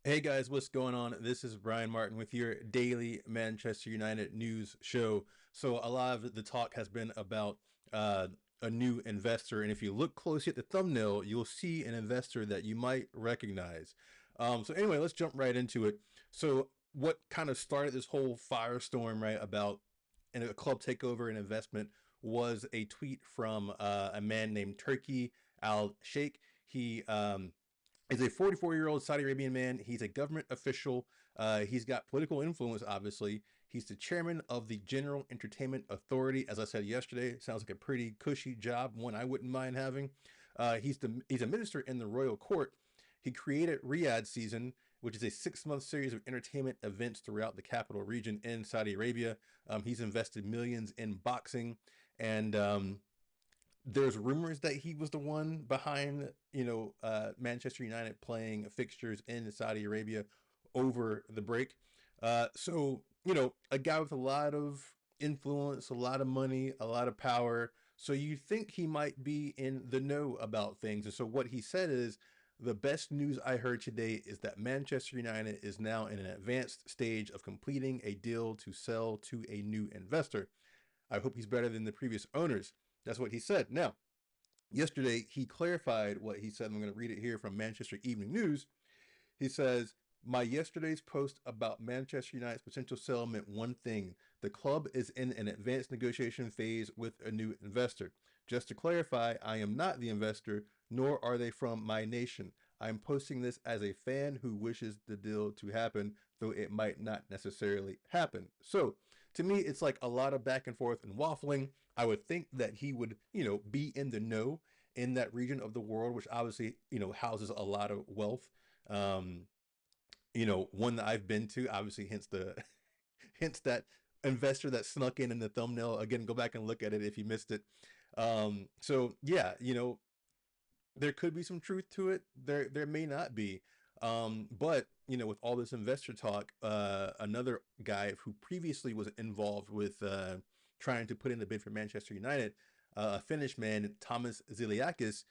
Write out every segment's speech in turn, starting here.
Hey guys, what's going on? This is Brian Martin with your daily Manchester United news show. So, a lot of the talk has been about uh, a new investor, and if you look closely at the thumbnail, you'll see an investor that you might recognize. Anyway, let's jump right into it. So, what kind of started this whole firestorm, right, about a club takeover and investment was a tweet from a man named Turkey Al Sheikh. He is a 44-year-old Saudi Arabian man. He's a government official. He's got political influence, obviously. He's the chairman of the General Entertainment Authority. As I said yesterday, sounds like a pretty cushy job, one I wouldn't mind having. He's a minister in the royal court. He created Riyadh Season, which is a 6-month series of entertainment events throughout the capital region in Saudi Arabia. He's invested millions in boxing, and there's rumors that he was the one behind, Manchester United playing fixtures in Saudi Arabia over the break. A guy with a lot of influence, a lot of money, a lot of power. So you think he might be in the know about things. And so what he said is the best news I heard today is that Manchester United is now in an advanced stage of completing a deal to sell to a new investor. I hope he's better than the previous owners. That's what he said. Now, yesterday he clarified what he said. I'm going to read it here from Manchester Evening News. He says, my yesterday's post about Manchester United's potential sale meant one thing. The club is in an advanced negotiation phase with a new investor. Just to clarify, I am not the investor, nor are they from my nation. I am posting this as a fan who wishes the deal to happen, though it might not necessarily happen. So, to me, it's like a lot of back and forth and waffling. I would think that he would, be in the know in that region of the world, which obviously, houses a lot of wealth. Um, one that I've been to, obviously, hence the hence that investor that snuck in the thumbnail. Again, go back and look at it if you missed it. So yeah, there could be some truth to it. There may not be. But with all this investor talk, another guy who previously was involved with trying to put in the bid for Manchester United, a Finnish man, Thomas Zilliacus,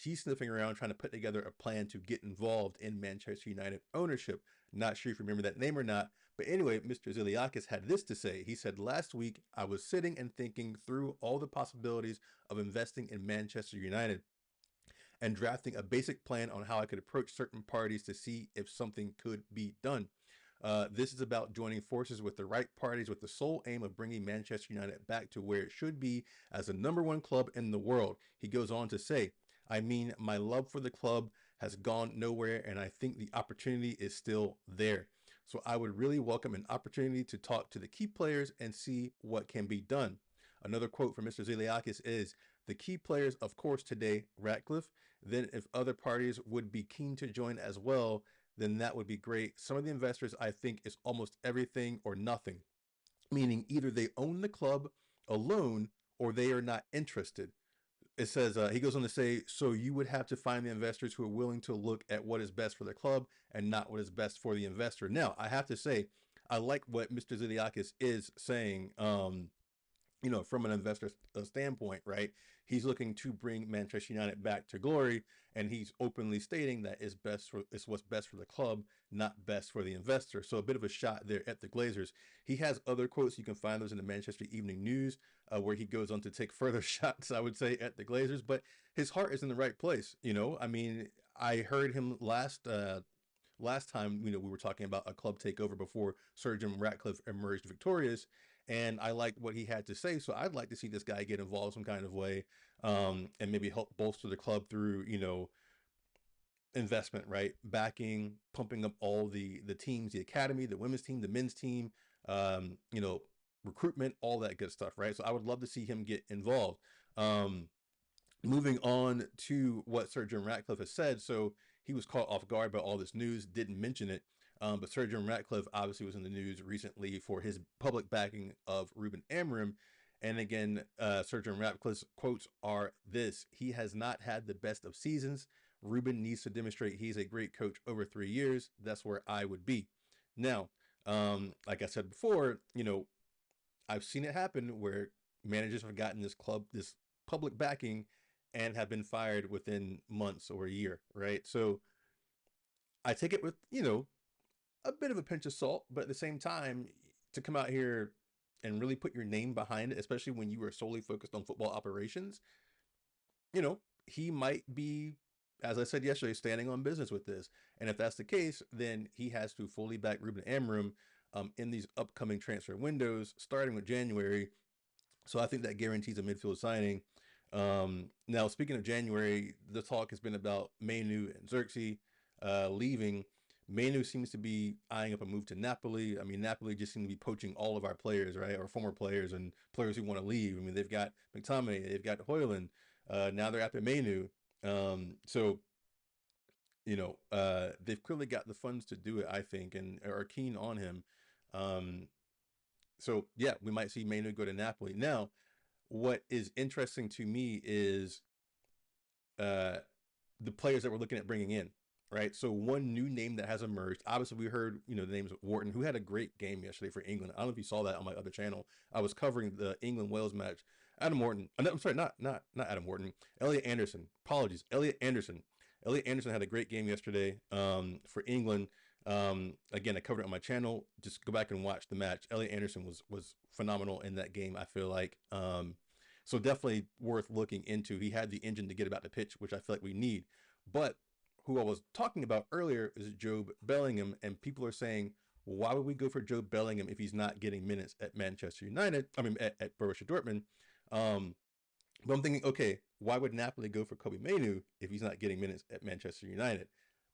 he's sniffing around trying to put together a plan to get involved in Manchester United ownership. Not sure if you remember that name or not, but anyway, Mr. Ziliakis had this to say. He said, last week, I was sitting and thinking through all the possibilities of investing in Manchester United and drafting a basic plan on how I could approach certain parties to see if something could be done. This is about joining forces with the right parties with the sole aim of bringing Manchester United back to where it should be as the number one club in the world. He goes on to say, I mean, my love for the club has gone nowhere, and I think the opportunity is still there. So I would really welcome an opportunity to talk to the key players and see what can be done. Another quote from Mr. Ziliakis is, the key players, of course, today, Ratcliffe. Then, if other parties would be keen to join as well, then that would be great. Some of the investors, I think, is almost everything or nothing, meaning either they own the club alone or they are not interested. It says, he goes on to say, so you would have to find the investors who are willing to look at what is best for the club and not what is best for the investor. Now, I have to say, I like what Mr. Ziliakis is saying. From an investor standpoint, right? He's looking to bring Manchester United back to glory, and he's openly stating that it's what's best for the club, not best for the investor. So a bit of a shot there at the Glazers. He has other quotes. You can find those in the Manchester Evening News, where he goes on to take further shots, I would say, at the Glazers. But his heart is in the right place. I mean, I heard him last time, we were talking about a club takeover before Sir Jim Ratcliffe emerged victorious, and I liked what he had to say. So I'd like to see this guy get involved some kind of way, and maybe help bolster the club through, investment, right? Backing, pumping up all the teams, the academy, the women's team, the men's team, um, you know, recruitment, all that good stuff, right? So I would love to see him get involved. Um, Moving on to what Sir Jim Ratcliffe has said. So he was caught off guard by all this news, didn't mention it. But Sir Jim Ratcliffe obviously was in the news recently for his public backing of Ruben Amorim. And again, Sir Jim Ratcliffe's quotes are this: he has not had the best of seasons. Ruben needs to demonstrate he's a great coach over 3 years. That's where I would be. Now, like I said before, I've seen it happen where managers have gotten this public backing and have been fired within months or a year, right? So I take it with, a bit of a pinch of salt, but at the same time, to come out here and really put your name behind it, especially when you are solely focused on football operations, you know, he might be, as I said yesterday, standing on business with this. And if that's the case, then he has to fully back Ruben Amorim in these upcoming transfer windows, starting with January. So I think that guarantees a midfield signing. Now, speaking of January, the talk has been about Manutd and Zirkzee leaving. Manu seems to be eyeing up a move to Napoli. I mean, Napoli just seem to be poaching all of our players, right? Our former players and players who want to leave. I mean, they've got McTominay, they've got Hoyland. Now they're after Manu. So they've clearly got the funds to do it, I think, and are keen on him. Um, so yeah, we might see Manu go to Napoli. Now, what is interesting to me is uh, the players that we're looking at bringing in, right? So one new name that has emerged. Obviously, we heard the names of Wharton, who had a great game yesterday for England. I don't know if you saw that on my other channel. I was covering the England Wales match. Adam Wharton. I'm sorry, not Adam Wharton. Elliot Anderson. Apologies, Elliot Anderson. Elliot Anderson had a great game yesterday for England. Again, I covered it on my channel. Just go back and watch the match. Elliot Anderson was phenomenal in that game. I feel like. So definitely worth looking into. He had the engine to get about the pitch, which I feel like we need. But who I was talking about earlier is Job Bellingham, and people are saying, why would we go for Job Bellingham if he's not getting minutes at Manchester United? I mean, at Borussia Dortmund. Um, but I'm thinking, okay, why would Napoli go for Kobe Manu if he's not getting minutes at Manchester United?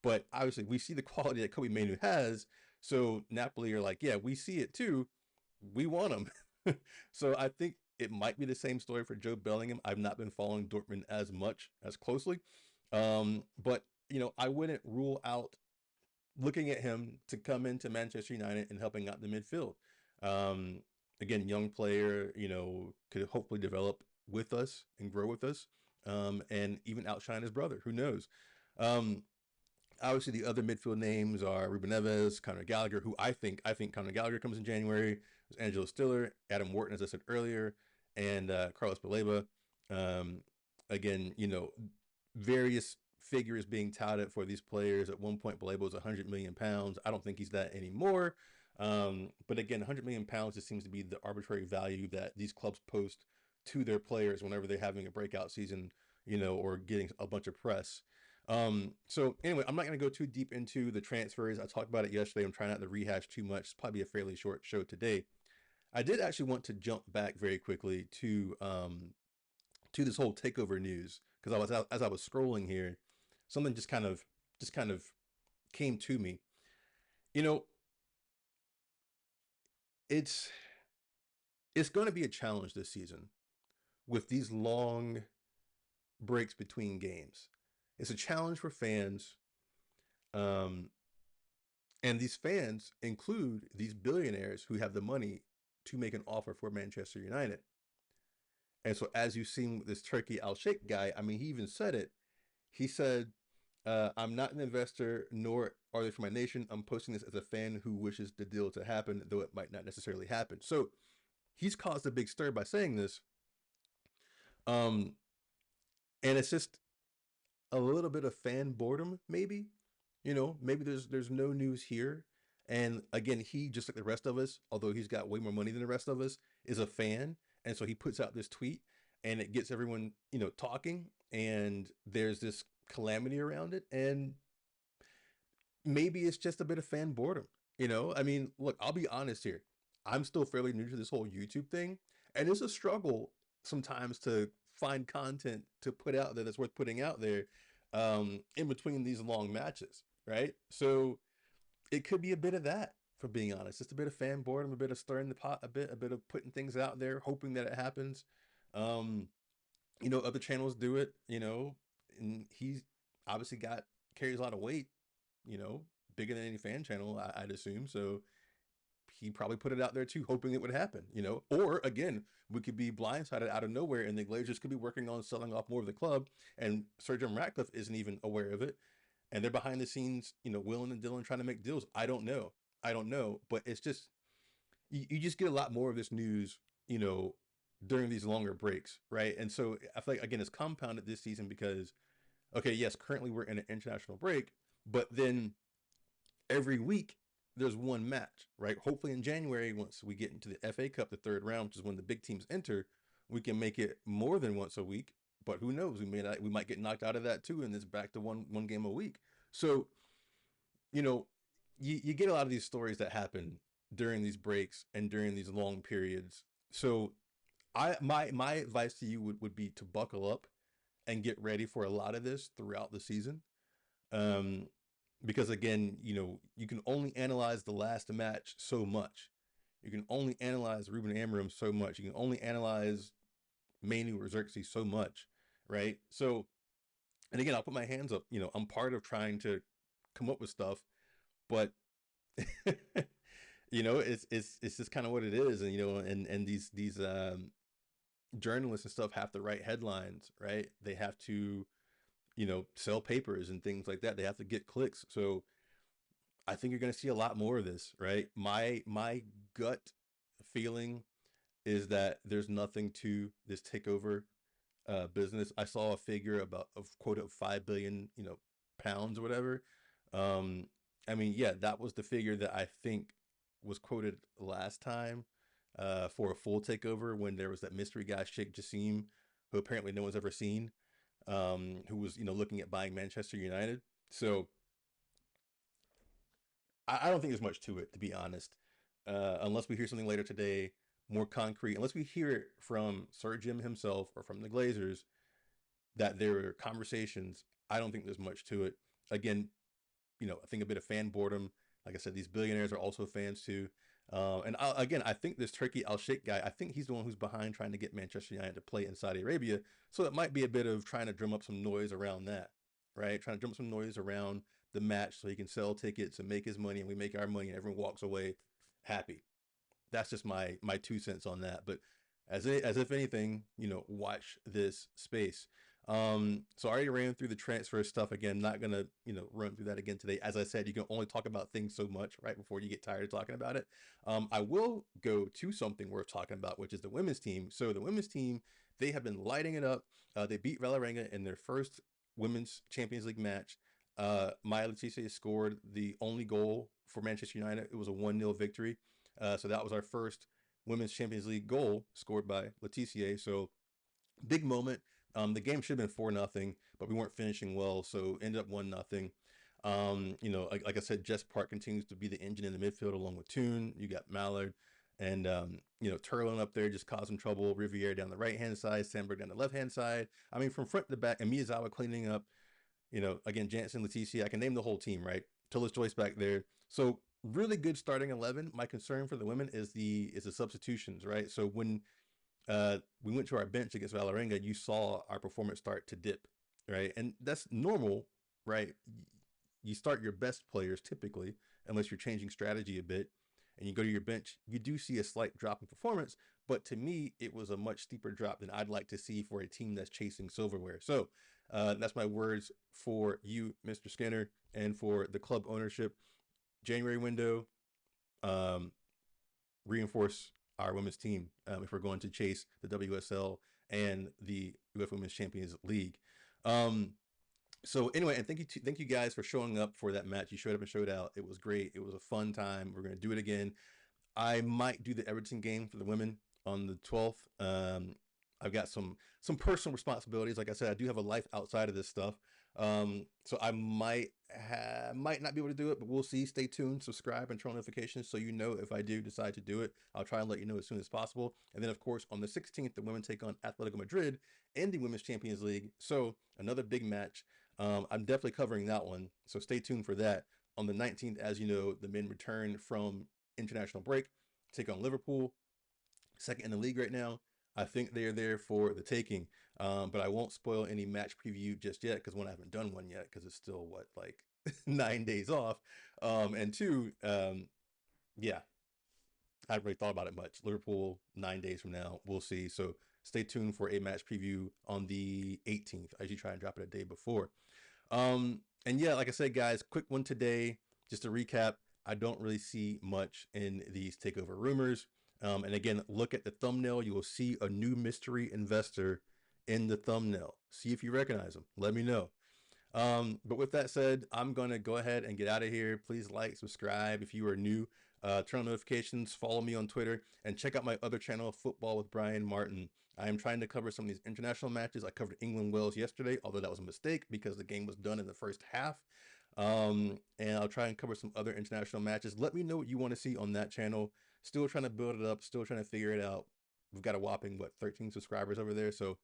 But obviously, we see the quality that Kobe Manu has. So Napoli are like, yeah, we see it too. We want him. So I think it might be the same story for Joe Bellingham. I've not been following Dortmund as closely, but I wouldn't rule out looking at him to come into Manchester United and helping out the midfield. Um, Again, young player, could hopefully develop with us and grow with us, and even outshine his brother. Who knows? Um, Obviously, the other midfield names are Ruben Neves, Conor Gallagher, who I think Conor Gallagher comes in January. There's Angelo Stiller, Adam Wharton, as I said earlier, and Carlos Baleba. Um, Again, various figures being touted for these players. At one point, Baleba was 100 million pounds. I don't think he's that anymore. But again, 100 million pounds just seems to be the arbitrary value that these clubs post to their players whenever they're having a breakout season, or getting a bunch of press. So anyway, I'm not going to go too deep into the transfers. I talked about it yesterday. I'm trying not to rehash too much. It's probably a fairly short show today. I did actually want to jump back very quickly to this whole takeover news, because as I was scrolling here, something just kind of came to me. You know, it's it's going to be a challenge this season with these long breaks between games. It's a challenge for fans. Um, And these fans include these billionaires who have the money to make an offer for Manchester United. And so, as you've seen with this Turkey Al Sheikh guy, I mean, he even said it. He said, I'm not an investor, nor are they for my nation. I'm posting this as a fan who wishes the deal to happen, though it might not necessarily happen. So, he's caused a big stir by saying this. Um, and it's just a little bit of fan boredom, maybe. Maybe there's no news here. And again, he, just like the rest of us, although he's got way more money than the rest of us, is a fan. And so he puts out this tweet, and it gets everyone, talking, and there's this calamity around it. And maybe it's just a bit of fan boredom. I mean, look, I'll be honest here. I'm still fairly new to this whole YouTube thing, and it's a struggle sometimes to find content to put out there that's worth putting out there, in between these long matches, right? So it could be a bit of that, for being honest. Just a bit of fan boredom, a bit of stirring the pot, a bit of putting things out there, hoping that it happens. Um, Other channels do it, and he's obviously got carries a lot of weight, you know, bigger than any fan channel, I'd assume. So he probably put it out there too, hoping it would happen. Or again, we could be blindsided out of nowhere, and the Glazers could be working on selling off more of the club, and Sir Jim Ratcliffe isn't even aware of it, and they're behind the scenes, willing and dealing, trying to make deals. I don't know, but it's just you just get a lot more of this news, during these longer breaks, right? And so I feel like, again, it's compounded this season because, okay, yes, currently we're in an international break, but then every week there's one match, right? Hopefully in January, once we get into the FA Cup, the third round, which is when the big teams enter, we can make it more than once a week. But who knows? We might get knocked out of that too, and it's back to one game a week. So you know, you get a lot of these stories that happen during these breaks and during these long periods. So my advice to you would be to buckle up and get ready for a lot of this throughout the season. Um, because again, you can only analyze the last match so much. You can only analyze Ruben Amorim so much. You can only analyze Manu or Xerxes so much, right? So, and again, I'll put my hands up. I'm part of trying to come up with stuff, but it's just kind of what it is, and these journalists and stuff have to write headlines, right? They have to sell papers and things like that. They have to get clicks. So I think you're going to see a lot more of this, right? My gut feeling is that there's nothing to this takeover business. I saw a figure about of quote of 5 billion pounds or whatever. um I mean, yeah, that was the figure that I think was quoted last time for a full takeover, when there was that mystery guy Sheikh Jassim, who apparently no one's ever seen, who was looking at buying Manchester United. So I don't think there's much to it, to be honest, unless we hear something later today more concrete, unless we hear it from Sir Jim himself or from the Glazers that there are conversations. I don't think there's much to it. Again, I think a bit of fan boredom. Like I said, these billionaires are also fans too. Again, I think this Turkey Al Sheikh guy, I think he's the one who's behind trying to get Manchester United to play in Saudi Arabia. So it might be a bit of trying to drum up some noise around that, right? Trying to drum up some noise around the match so he can sell tickets and make his money, and we make our money, and everyone walks away happy. That's just my 2 cents on that. But as if anything, watch this space. So I already ran through the transfer stuff again. Not gonna run through that again today. As I said, you can only talk about things so much, right, before you get tired of talking about it. I will go to something worth talking about, which is the women's team. So the women's team, they have been lighting it up. They beat Valerenga in their first women's Champions League match. Maya Letizia scored the only goal for Manchester United. It was a 1-0 victory. So that was our first women's Champions League goal scored by Letizia. So big moment. The game should have been 4-0, but we weren't finishing well, so ended up 1-0. Like I said, Jess Park continues to be the engine in the midfield along with Toon. You got Mallard and Turlin up there just causing trouble. Riviere down the right hand side, Sandberg down the left hand side. I mean, from front to back, and Miyazawa cleaning up. Again, Jansen, Letizia. I can name the whole team, right? Tillis Joyce back there. So really good starting 11. My concern for the women is the substitutions, right? So when we went to our bench against Valerenga, you saw our performance start to dip, right? And that's normal, right? You start your best players typically, unless you're changing strategy a bit, and you go to your bench, you do see a slight drop in performance. But to me, it was a much steeper drop than I'd like to see for a team that's chasing silverware. So that's my words for you, Mr. Skinner, and for the club ownership. January window, reinforce our women's team if we're going to chase the WSL and the UEFA Women's Champions League. So anyway, and thank you guys for showing up for that match. You showed up and showed out. It was great. It was a fun time. We're going to do it again. I might do the Everton game for the women on the 12th. I've got some personal responsibilities. Like I said, I do have a life outside of this stuff. So I might not be able to do it, but we'll see. Stay tuned, subscribe, and turn on notifications so you know if I do decide to do it. I'll try and let you know as soon as possible. And then, of course, on the 16th, the women take on Atletico Madrid in the Women's Champions League. So another big match. I'm definitely covering that one. So stay tuned for that. On the 19th, as you know, the men return from international break, take on Liverpool, second in the league right now. I think they're there for the taking, but I won't spoil any match preview just yet because one, I haven't done one yet because it's still like 9 days off, and two, yeah, I haven't really thought about it much. Liverpool 9 days from now, we'll see. So stay tuned for a match preview on the 18th. I usually try and drop it a day before. And yeah, like I said, guys, quick one today. Just to recap, I don't really see much in these takeover rumors. And again, look at the thumbnail. You will see a new mystery investor in the thumbnail. See if you recognize them. Let me know. But with that said, I'm going to go ahead and get out of here. Please like, subscribe if you are new. Turn on notifications, follow me on Twitter, and check out my other channel, Football with Brian Martin. I am trying to cover some of these international matches. I covered England-Wales yesterday, although that was a mistake because the game was done in the first half. And I'll try and cover some other international matches. Let me know what you want to see on that channel. Still trying to build it up, still trying to figure it out. We've got a whopping, 13 subscribers over there, so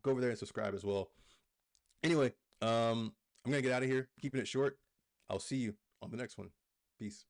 go over there and subscribe as well. Anyway, I'm going to get out of here, keeping it short. I'll see you on the next one. Peace.